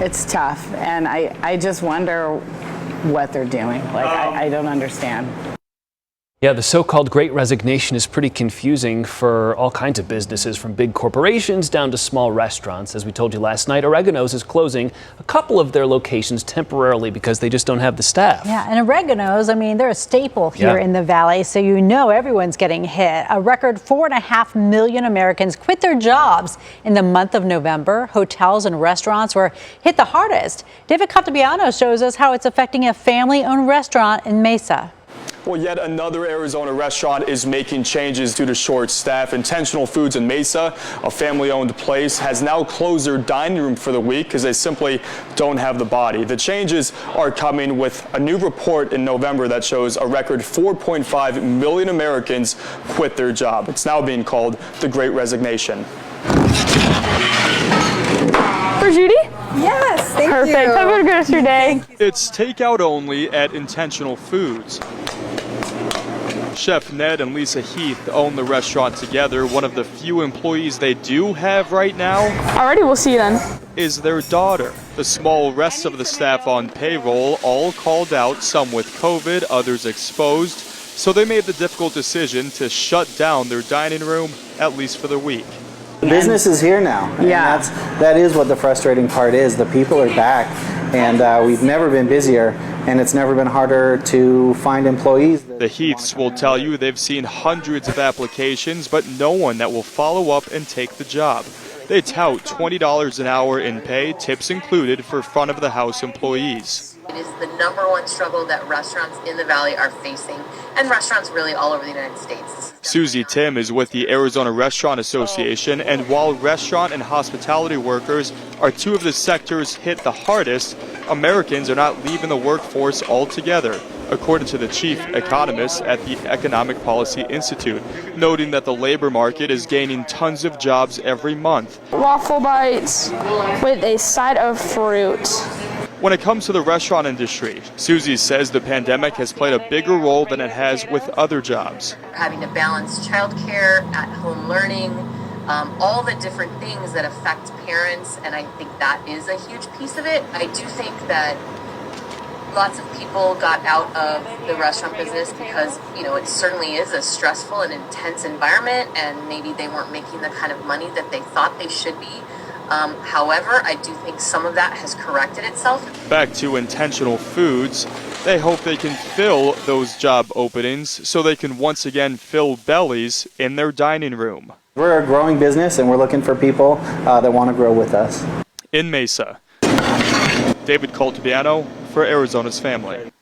it's tough, and I just wonder what they're doing. Like, I don't understand. Yeah, the so-called Great Resignation is pretty confusing for all kinds of businesses, from big corporations down to small restaurants. As we told you last night, Oregano's is closing a couple of their locations temporarily because they just don't have the staff. Yeah, and Oregano's, I mean, they're a staple here in the Valley, so you know everyone's getting hit. A record 4.5 million Americans quit their jobs in the month of November. Hotels and restaurants were hit the hardest. David Captabiano shows us how it's affecting a family-owned restaurant in Mesa. Well, yet another Arizona restaurant is making changes due to short staff. Intentional Foods in Mesa, a family-owned place, has now closed their dining room for the week because they simply don't have the body. The changes are coming with a new report in November that shows a record 4.5 million Americans quit their job. It's now being called the Great Resignation. For Judy? Yes, thank you. Perfect. Have a good rest of your day. It's takeout only at Intentional Foods. Chef Ned and Lisa Heath own the restaurant together. One of the few employees they do have right now Alrighty, we'll see you then. is their daughter. The small rest of the staff on payroll all called out, some with COVID, others exposed. So they made the difficult decision to shut down their dining room, at least for the week. The business is here now. And that is what the frustrating part is. The people are back, and we've never been busier, and it's never been harder to find employees. The Heaths will tell you they've seen hundreds of applications, but no one that will follow up and take the job. They tout $20 an hour in pay, tips included, for front-of-the-house employees. It is the #1 struggle that restaurants in the Valley are facing, and restaurants really all over the United States. Susie Tim is with the Arizona Restaurant Association, and while restaurant and hospitality workers are two of the sectors hit the hardest, Americans are not leaving the workforce altogether, according to the chief economist at the Economic Policy Institute, noting that the labor market is gaining tons of jobs every month. Waffle bites with a side of fruit. When it comes to the restaurant industry, Susie says the pandemic has played a bigger role than it has with other jobs. Having to balance childcare, at-home learning, all the different things that affect parents, and I think that is a huge piece of it. I do think that lots of people got out of the restaurant business because, you know, it certainly is a stressful and intense environment, and maybe they weren't making the kind of money that they thought they should be. However, I do think some of that has corrected itself. Back to Intentional Foods, they hope they can fill those job openings so they can once again fill bellies in their dining room. We're a growing business, and we're looking for people that want to grow with us. In Mesa, David Captabiano for Arizona's Family.